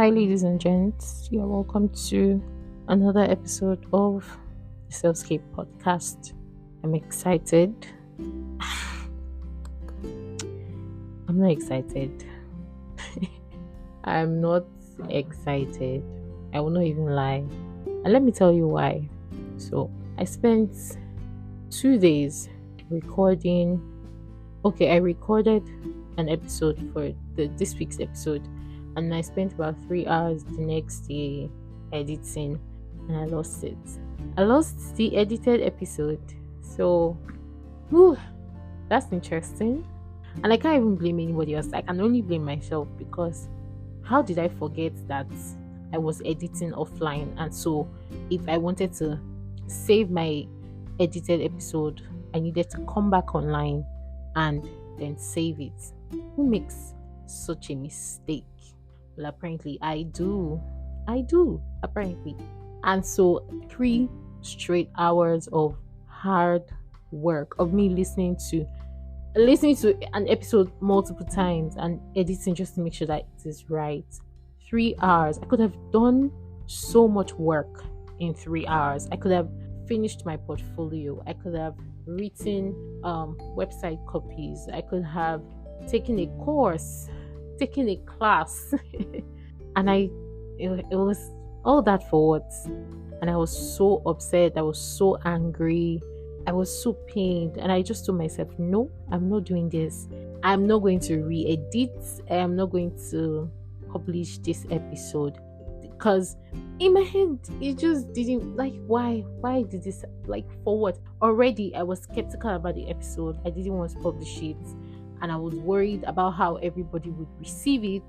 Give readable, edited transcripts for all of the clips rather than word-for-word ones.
Hi, ladies and gents. You're welcome to another episode of the Selfscape podcast. I'm excited. I'm not excited. I'm not excited. I will not even lie. And let me tell you why. So, I spent 2 days recording. Okay, I recorded an episode for this week's episode, and I spent about 3 hours the next day editing, and I lost it. I lost the edited episode. So, that's interesting. And I can't even blame anybody else. I can only blame myself, because how did I forget that I was editing offline? And so, if I wanted to save my edited episode, I needed to come back online and then save it. Who makes such a mistake? Well, apparently I do, apparently. And so 3 straight hours of hard work, of me listening to an episode multiple times and editing just to make sure that it is right. 3 hours. I could have done so much work in 3 hours. I could have finished my portfolio. I could have written website copies. I could have taken a course, taken a class. And it was all that for what? And I was so upset. I was so angry. I was so pained. And I just told myself, no, I'm not doing this. I'm not going to re-edit. I'm not going to publish this episode. Because in my head, it just didn't, like, why did this, like, for what? Already I was skeptical about the episode. I didn't want to publish it, and I was worried about how everybody would receive it.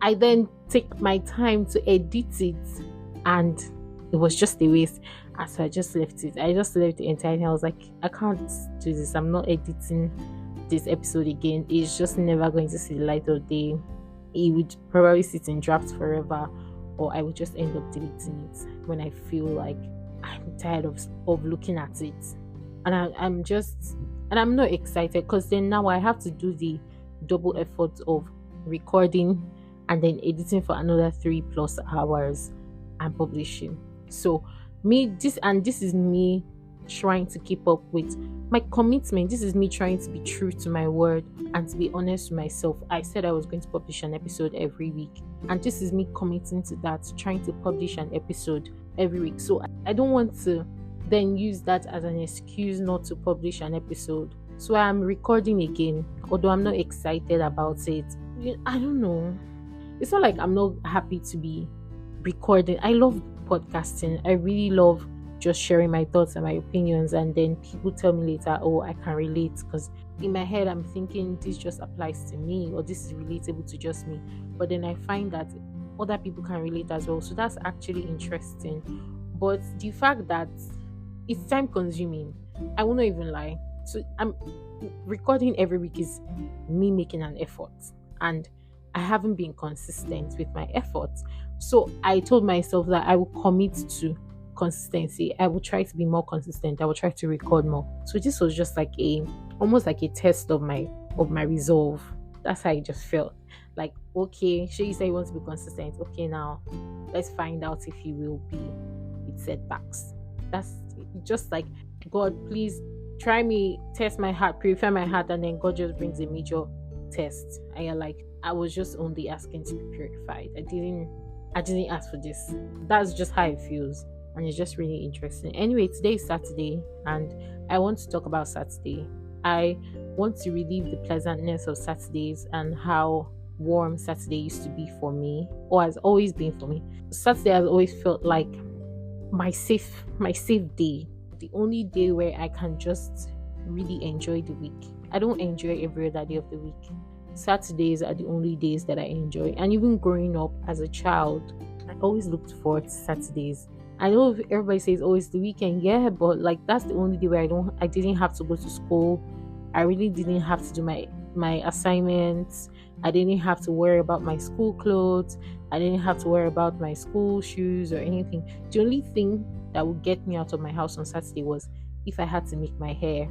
I then take my time to edit it, and it was just a waste. And so I just left it. I just left the entire thing. I was like, I can't do this. I'm not editing this episode again. It's just never going to see the light of day. It would probably sit in drafts forever, or I would just end up deleting it when I feel like I'm tired of looking at it. And I'm not excited, because then now I have to do the double effort of recording and then editing for another 3+ hours and publishing. So this is me trying to keep up with my commitment. This is me trying to be true to my word and to be honest with myself. I said I was going to publish an episode every week, and this is me committing to that, trying to publish an episode every week. So I don't want to then use that as an excuse not to publish an episode. So I'm recording again, although I'm not excited about it. I don't know. It's not like I'm not happy to be recording. I love podcasting. I really love just sharing my thoughts and my opinions, and then people tell me later, oh, I can relate, because in my head I'm thinking this just applies to me, or this is relatable to just me. But then I find that other people can relate as well, so that's actually interesting. But the fact that it's time consuming, I will not even lie. So I'm recording every week is me making an effort, and I haven't been consistent with my efforts. So I told myself that I will commit to consistency. I will try to be more consistent. I will try to record more. So this was just like almost like a test of my resolve. That's how I just felt. Like, okay, sure, you say you want to be consistent. Okay, now let's find out if you will be with setbacks. That's just like, God, please try me, test my heart, purify my heart, and then God just brings a major test. And you're like, I was just only asking to be purified. I didn't ask for this. That's just how it feels. And it's just really interesting. Anyway, today is Saturday, and I want to talk about Saturday. I want to relive the pleasantness of Saturdays and how warm Saturday used to be for me, or has always been for me. Saturday has always felt like my safe day, the only day where I can just really enjoy the week. I don't enjoy every other day of the week. Saturdays are the only days that I enjoy. And even growing up as a child, I always looked forward to Saturdays. I know everybody says, oh, it's the weekend. Yeah, but like, that's the only day where I didn't have to go to school. I really didn't have to do my assignments. I didn't have to worry about my school clothes. I didn't have to worry about my school shoes or anything. The only thing that would get me out of my house on Saturday was if I had to make my hair.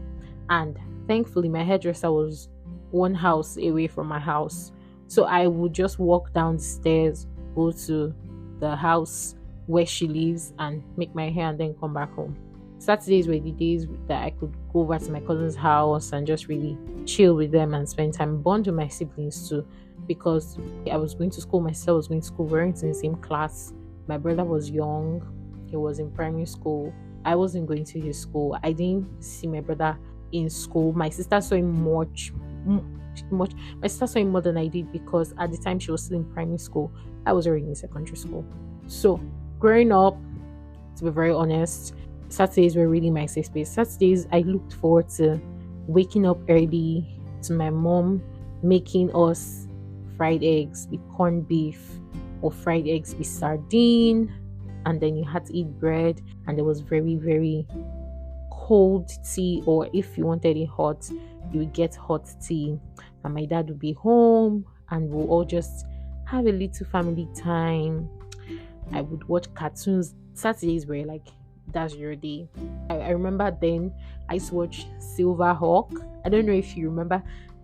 And thankfully, my hairdresser was one house away from my house. So I would just walk down the stairs go to the house where she lives and make my hair and then come back home. Saturdays were the days that I could go over to my cousin's house and just really chill with them and spend time, bond with my siblings too, because I was going to school, my sister was going to school, we weren't in the same class. My brother was young, he was in primary school. I wasn't going to his school. I didn't see my brother in school. My sister saw him much. My sister saw him more than I did because at the time she was still in primary school. I was already in secondary school. So growing up, to be very honest, Saturdays were really my safe space. Saturdays, I looked forward to waking up early, to my mom making us fried eggs with corned beef or fried eggs with sardine, and then you had to eat bread, and there was very, very cold tea, or if you wanted it hot, you would get hot tea. And my dad would be home and we'll all just have a little family time. I would watch cartoons. Saturdays were like, that's your day. I remember then I used to watch Silverhawk. I don't know if you remember.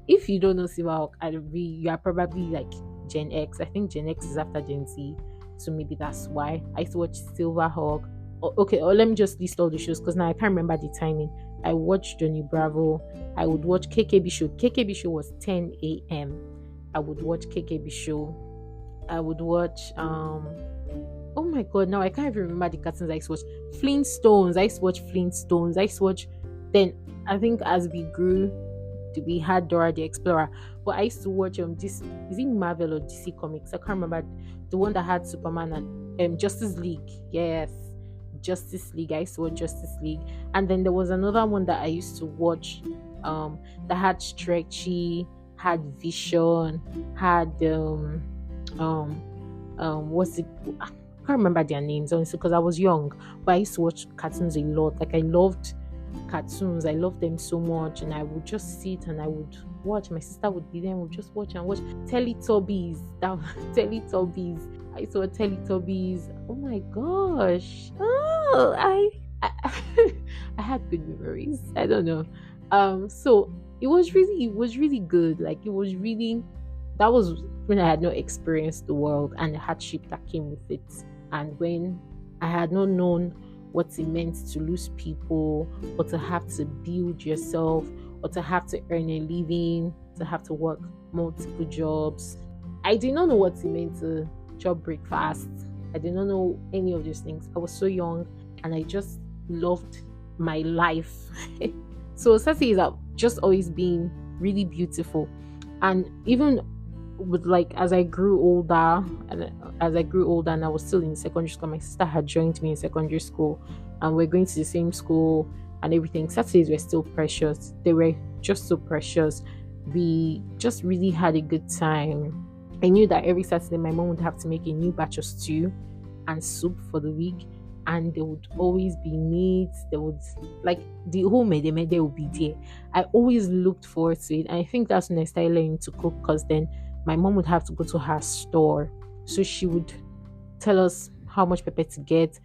If you don't know Silverhawk, you are probably like Gen X. I think Gen X is after Gen Z, so maybe that's why. I used to watch Silverhawk. Or let me just list all the shows because now I can't remember the timing. I watched Johnny Bravo. I would watch KKB show. KKB show was 10 a.m. I would watch KKB show. I would watch oh my god, now I can't even remember the cartoons I used to watch. Flintstones. I used to watch Flintstones. I used to watch, then I think as we grew, we had Dora the Explorer. But I used to watch this, is it Marvel or DC Comics? I can't remember. The one that had Superman and Justice League. Yes. Justice League. I used to watch Justice League. And then there was another one that I used to watch that had Stretchy, had Vision, had what's it, I can't remember their names honestly because I was young, but I used to watch cartoons a lot. Like I loved cartoons, I loved them so much, and I would just sit and I would watch. My sister would be there and would just watch and watch Teletubbies. Teletubbies. I used to watch Teletubbies. Oh my gosh. Oh, I I had good memories. I don't know. So it was really good. Like it was really, that was when I had not experienced the world and the hardship that came with it, and when I had not known what it meant to lose people, or to have to build yourself, or to have to earn a living, to have to work multiple jobs. I did not know what it meant to chop breakfast. I did not know any of these things. I was so young and I just loved my life. So Saturdays have just always been really beautiful. And even with like as I grew older and I was still in secondary school, my sister had joined me in secondary school and we're going to the same school and everything. Saturdays were still precious. They were just so precious. We just really had a good time. I knew that every Saturday my mom would have to make a new batch of stew and soup for the week, and there would always be meat. There would, like, the whole mede would be there. I always looked forward to it, and I think that's when I started learning to cook, because then my mom would have to go to her store, so she would tell us how much pepper to get,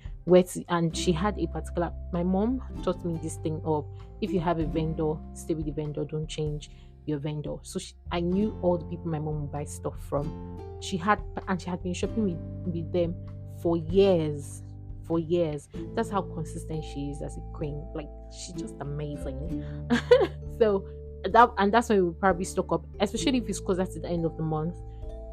and she had a particular, my mom taught me this thing of, if you have a vendor, stay with the vendor, don't change your vendor. So I knew all the people my mom would buy stuff from. She had been shopping with them for years. That's how consistent she is as a queen. Like, she's just amazing. So that's why we would probably stock up, especially if it's closer to the end of the month.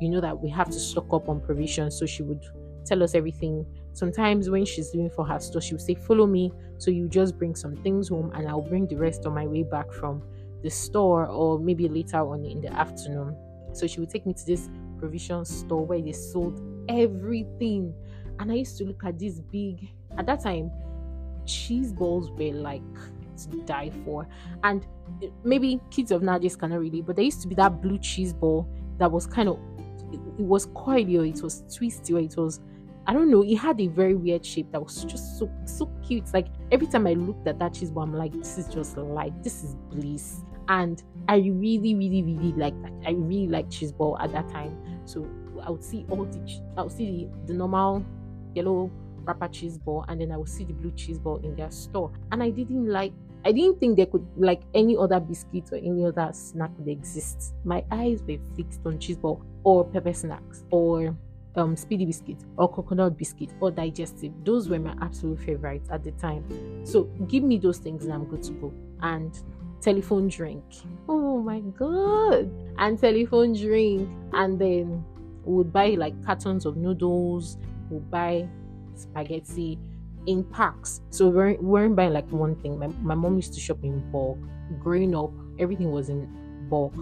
You know that we have to stock up on provisions, so she would tell us everything. Sometimes when she's leaving for her store, she would say, follow me, so you just bring some things home and I'll bring the rest on my way back from the store, or maybe later on in the afternoon. So she would take me to this provision store where they sold everything, and I used to look at this big, at that time, cheese balls were like to die for. And maybe kids of nowadays cannot really, but there used to be that blue cheese ball that was kind of, it was coily, or it was twisty, or it was, I don't know, it had a very weird shape that was just so cute. Like, every time I looked at that cheese ball, I'm like, this is just life, this is bliss. And I really liked that. I really liked cheese ball at that time. So I would see the normal yellow wrapper cheese ball, and then I would see the blue cheese ball in their store. And I didn't think there could, like, any other biscuit or any other snack would exist. My eyes were fixed on cheese ball or pepper snacks or speedy biscuit or coconut biscuit or digestive. Those were my absolute favorites at the time. So give me those things and I'm good to go. And telephone drink. Oh my god. And telephone drink. And then we would buy like cartons of noodles, we'll buy spaghetti in packs. So we weren't buying like one thing. My mom used to shop in bulk. Growing up, everything was in bulk,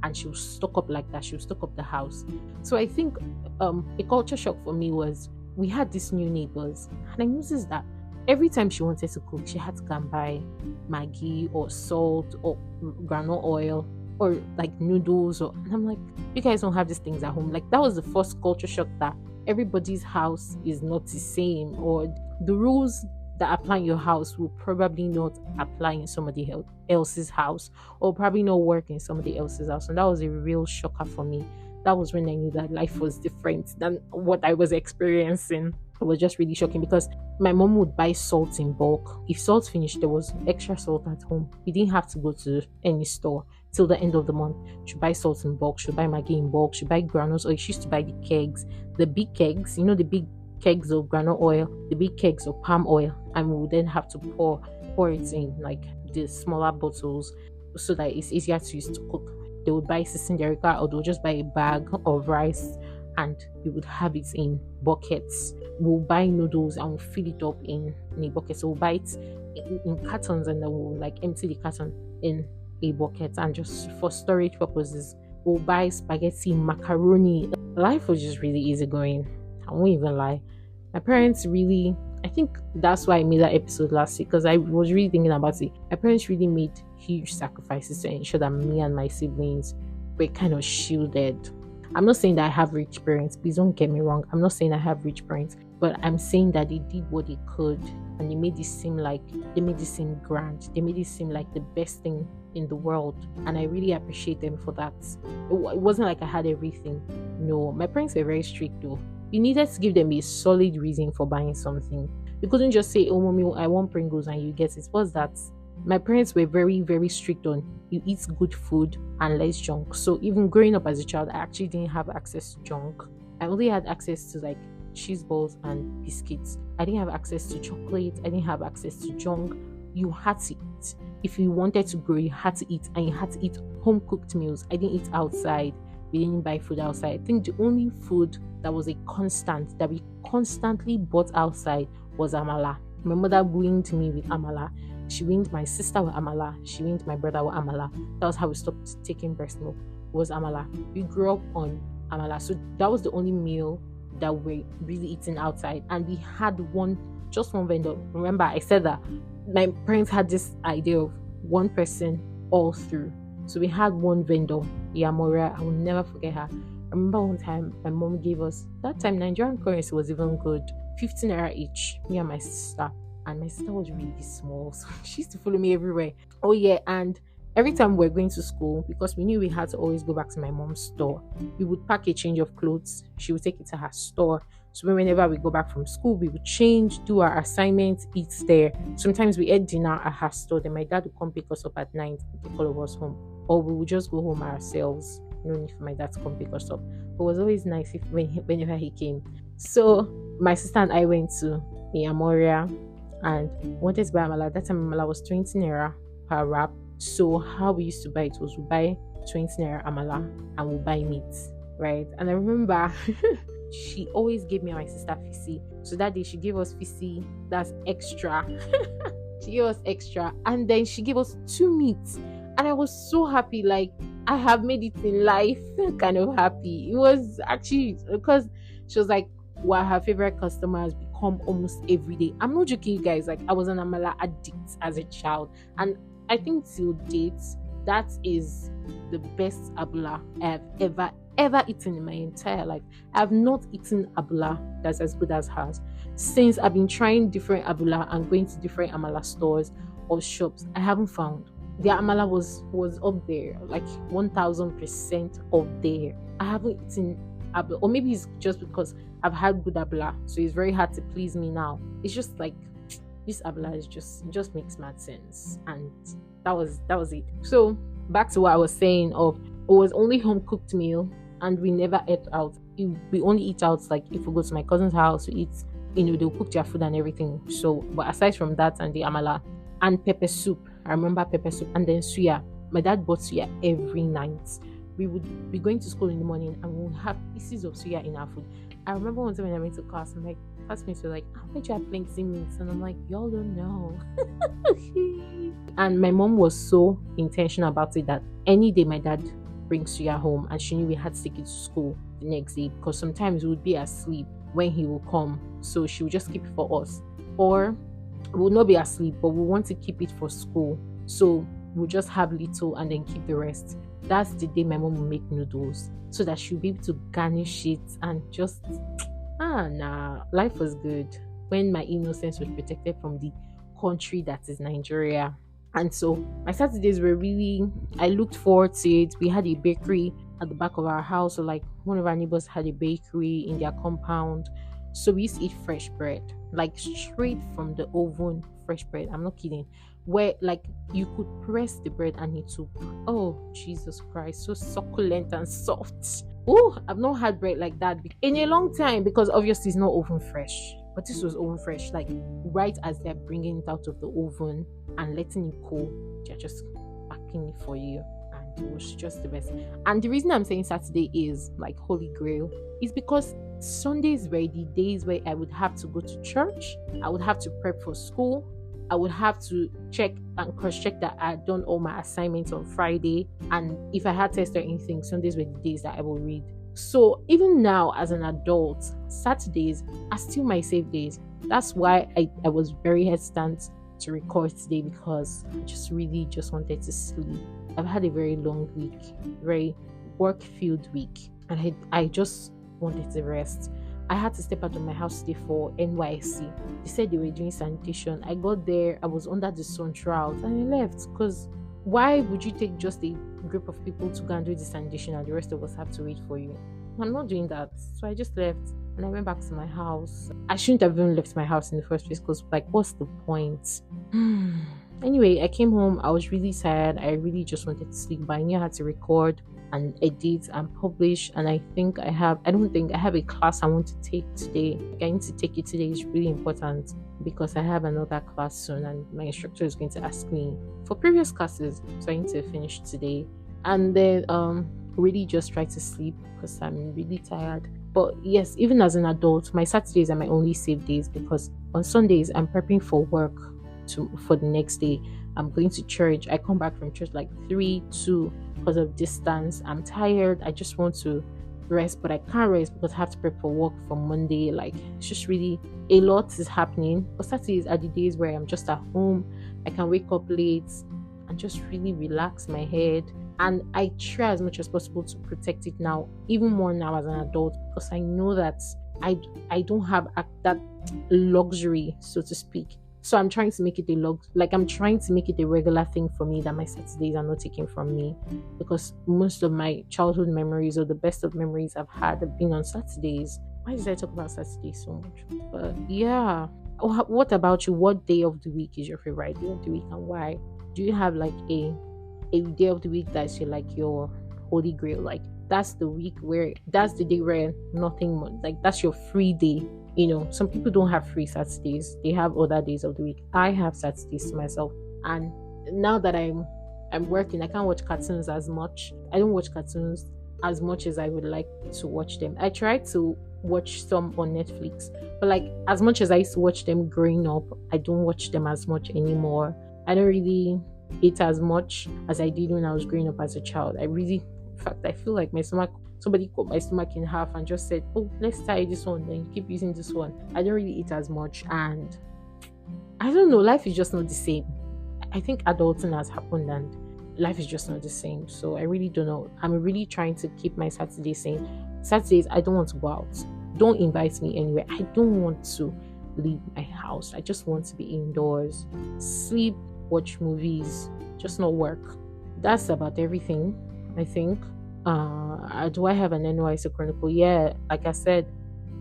and she would stock up like that. She would stock up the house. So I think a culture shock for me was we had these new neighbors, and I noticed that every time she wanted to cook, she had to go and buy Maggi or salt or granola oil or like noodles. And I'm like, you guys don't have these things at home. Like that was the first culture shock, that everybody's house is not the same, or the rules that apply in your house will probably not apply in somebody else's house, or probably not work in somebody else's house. And that was a real shocker for me. That was when I knew that life was different than what I was experiencing. It was just really shocking because my mom would buy salt in bulk. If salt finished, there was extra salt at home. We didn't have to go to any store till the end of the month. She'd buy salt in bulk, she'd buy Maggi in bulk, she'd buy granules, or she used to buy the kegs, the big kegs, you know, the big kegs of granola oil, the big kegs of palm oil, and we would then have to pour it in like the smaller bottles so that it's easier to use to cook. They would buy Sisinderica, or they would just buy a bag of rice and we would have it in buckets. We'll buy noodles and we'll fill it up in a bucket. So we'll buy it in cartons, and then we'll like empty the carton in a bucket, and just for storage purposes we'll buy spaghetti, macaroni. Life was just really easy going. I won't even lie. My parents really, I think that's why I made that episode last week, because I was really thinking about it. My parents really made huge sacrifices to ensure that me and my siblings were kind of shielded. I'm not saying that I have rich parents, please don't get me wrong. I'm not saying I have rich parents, but I'm saying that they did what they could, and they made it seem grand. They made it seem like the best thing in the world, and I really appreciate them for that. It wasn't like I had everything. No, my parents were very strict though. You needed to give them a solid reason for buying something. You couldn't just say, oh mommy, I want Pringles, and you get it. What's that? My parents were very, very strict on you eat good food and less junk. So even growing up as a child, I actually didn't have access to junk. I only had access to like cheese balls and biscuits. I didn't have access to chocolate. I didn't have access to junk. You had to eat. If you wanted to grow, you had to eat, and you had to eat home cooked meals. I didn't eat outside. We didn't buy food outside. I think the only food that was a constant, that we constantly bought outside, was amala. My mother winged me with amala. She winged my sister with amala. She winged my brother with amala. That was how we stopped taking breast milk, was amala. We grew up on amala. So that was the only meal that we really eating outside. And we had just one vendor. Remember, I said that my parents had this idea of one person all through. So we had one vendor, Yamora. I will never forget her. I remember one time my mom gave us, that time Nigerian currency was even good, 15 naira each, me and my sister. And my sister was really small, so she used to follow me everywhere. Oh yeah, and every time we were going to school, because we knew we had to always go back to my mom's store, we would pack a change of clothes. She would take it to her store. So whenever we go back from school, we would change, do our assignments, eat there. Sometimes we ate dinner at her store. Then my dad would come pick us up at night, take all of us home. Or we would just go home ourselves. No need for my dad to come pick us up. But it was always nice whenever he came. So my sister and I went to Yamoria and wanted to buy amala. That time amala was 20 naira per wrap. So how we used to buy it was we buy 20 naira amala and we buy meat, right? And I remember she always gave me and my sister fisi. So that day she gave us fisi, that's extra. She gave us extra, and then she gave us 2 meats. And I was so happy, like I have made it in life. Kind of happy. It was actually because she was like, well, her favorite customer has become almost every day. I'm not joking, you guys. Like I was an amala addict as a child, and I think till date that is the best abula I have ever eaten in my entire life. I have not eaten abula that's as good as hers. Since I've been trying different abula and going to different amala stores or shops, I haven't found. Their amala was up there, like 1000% up there. I haven't eaten abula, or maybe it's just because I've had good abula, so it's very hard to please me now. It's just like this abula is just makes mad sense, and that was it. So back to what I was saying of it was only home cooked meal, and we never ate out. we only eat out like if we go to my cousin's house, we eat, they'll cook their food and everything. So, but aside from that and the amala and pepper soup, I remember pepper soup and then suya. My dad bought suya every night. We would be going to school in the morning and we would have pieces of suya in our food. I remember one time when I went to class, and my classmates were like, "How did you have plenty meat?" And I'm like, "Y'all don't know." And my mom was so intentional about it that any day my dad brings suya home and she knew we had to take it to school the next day, because sometimes we would be asleep when he will come. So she would just keep it for us. Or we will not be asleep, but we want to keep it for school. So we'll just have little and then keep the rest. That's the day my mom will make noodles so that she'll be able to garnish it and just life was good when my innocence was protected from the country that is Nigeria. And so my Saturdays were really, I looked forward to it. We had a bakery at the back of our house, so like one of our neighbors had a bakery in their compound. So we used to eat fresh bread, like straight from the oven, fresh bread. I'm not kidding. Where like you could press the bread and it would, oh Jesus Christ, so succulent and soft. Oh, I've not had bread like that in a long time, because obviously it's not oven fresh. But this was oven fresh, like right as they're bringing it out of the oven and letting it cool, they're just packing it for you. And it was just the best. And the reason I'm saying Saturday is like Holy Grail is because Sundays were the days where I would have to go to church, I would have to prep for school, I would have to check and cross-check that I had done all my assignments on Friday. And if I had tests or anything, Sundays were the days that I will read. So even now as an adult, Saturdays are still my safe days. That's why I was very hesitant to record today, because I just really just wanted to sleep. I've had a very long week, very work-filled week, and I just wanted to rest. I had to step out of my house today for NYC. They said they were doing sanitation. I got there, I was under the sun throughout, and I left, because why would you take just a group of people to go and do the sanitation and the rest of us have to wait for you? I'm not doing that. So I just left and I went back to my house. I shouldn't have even left my house in the first place, because like, what's the point? Anyway, I came home. I was really tired. I really just wanted to sleep, but I knew I had to record and edit and publish. And I don't think I have a class I want to take today. I need to take it today. It's really important because I have another class soon and my instructor is going to ask me for previous classes. So I need to finish today. And then really just try to sleep because I'm really tired. But yes, even as an adult, my Saturdays are my only safe days, because on Sundays I'm prepping for work for the next day. I'm going to church. I come back from church like 3-2 because of distance. I'm tired. I just want to rest, but I can't rest because I have to prep for work for Monday. Like, it's just really a lot is happening. But Saturdays are the days where I'm just at home. I can wake up late and just really relax my head. And I try as much as possible to protect it now, even more now as an adult, because I know that I don't have that luxury, so to speak. So I'm trying to make it I'm trying to make it a regular thing for me that my Saturdays are not taken from me, because most of my childhood memories or the best of memories I've had have been on Saturdays. Why did I talk about Saturdays so much? But yeah. What about you? What day of the week is your favorite day of the week and why? Do you have like a day of the week that's your holy grail? Like that's the day where nothing much, like that's your free day. Some people don't have free Saturdays. They have other days of the week. I have Saturdays to myself. And now that I'm working, I can't watch cartoons as much. I don't watch cartoons as much as I would like to watch them. I try to watch some on Netflix, but like as much as I used to watch them growing up, I don't watch them as much anymore. I don't really eat as much as I did when I was growing up as a child. In fact, I feel like somebody cut my stomach in half and just said, oh, let's try this one, then keep using this one. I don't really eat as much, and I don't know, life is just not the same. I think adulting has happened and life is just not the same. So I really don't know. I'm really trying to keep my Saturdays sane. Saturdays, I don't want to go out. Don't invite me anywhere. I don't want to leave my house. I just want to be indoors, sleep, watch movies, just not work. That's about everything, I think. Do I have an NYC Chronicle? Yeah, like I said,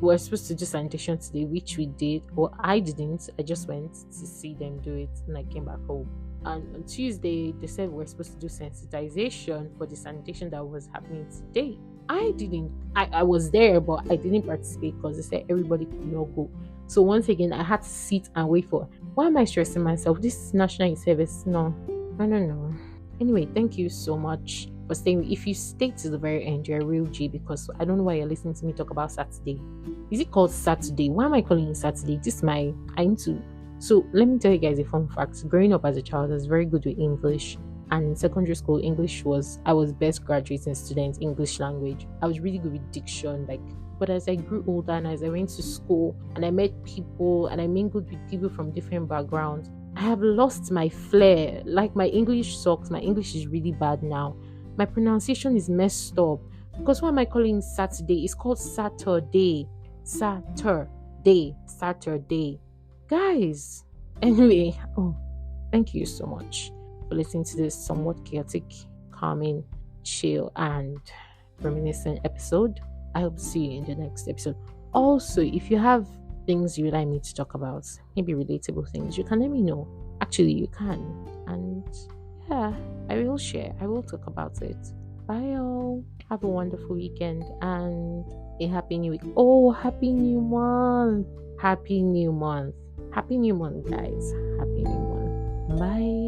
we were supposed to do sanitation today, which we did. Well, I didn't. I just went to see them do it and I came back home. And on Tuesday, they said we were supposed to do sensitization for the sanitation that was happening today. I was there, but I didn't participate because they said everybody could not go. So once again, I had to sit and wait for. Why am I stressing myself? This is national youth service. No, I don't know. Anyway, thank you so much for staying. If you stay to the very end, you're a real G, because I don't know why you're listening to me talk about Saturday. Is it called Saturday? Why am I calling it Saturday? This is my I need to. So let me tell you guys a fun fact. Growing up as a child, I was very good with English. And in secondary school, I was best graduating student English language. I was really good with diction, like. But as I grew older and as I went to school and I met people and I mingled with people from different backgrounds, I have lost my flair. Like, my English sucks. My English is really bad now. My pronunciation is messed up. Because why am I calling it Saturday? It's called Saturday. Saturday. Saturday. Guys. Anyway, thank you so much for listening to this somewhat chaotic, calming, chill, and reminiscent episode. I hope to see you in the next episode. Also, if you have things you would like me to talk about, maybe relatable things, you can let me know. Actually, you can. And yeah, I will share. I will talk about it. Bye all. Have a wonderful weekend and a happy new week. Oh, happy new month. Happy new month. Happy new month, guys. Happy new month. Bye.